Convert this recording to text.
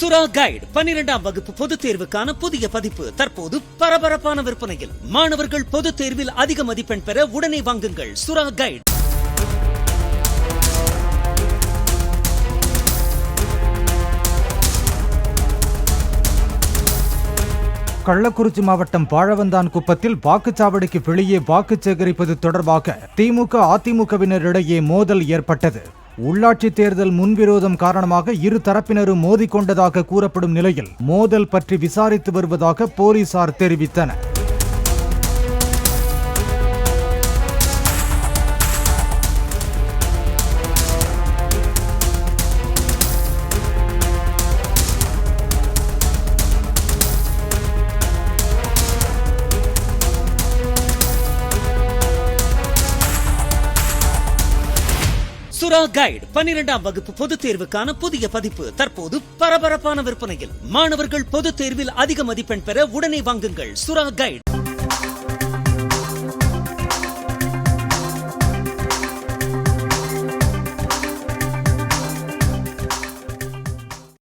சுறா கைடு 12ஆம் வகுப்பு பொதுத் தேர்வுக்கான புதிய பதிப்பு தற்போது பரபரப்பான விற்பனையில். மாணவர்கள் பொதுத் தேர்வில் அதிக மதிப்பெண் பெற உடனே வாங்குங்கள் சுறா கைடு. கள்ளக்குறிச்சி மாவட்டம் பாழவந்தான் குப்பத்தில் வாக்குச்சாவடிக்கு வெளியே வாக்கு சேகரிப்பது தொடர்பாக திமுக அதிமுகவினரிடையே மோதல் ஏற்பட்டது. உள்ளாட்சி தேர்தல் முன்விரோதம் காரணமாக இரு தரப்பினரும் மோதிக்கொண்டதாக கூறப்படும் நிலையில் மோதல் பற்றி விசாரித்து வருவதாக போலீசார் தெரிவித்தனர். சுறா கைடு 12ஆம் வகுப்பு பொதுத் தேர்வுக்கான புதிய பதிப்பு தற்போது பரபரப்பான விற்பனையில். மாணவர்கள் பொதுத் தேர்வில் அதிக மதிப்பெண் பெற உடனே வாங்குங்கள் சுறா கைடு.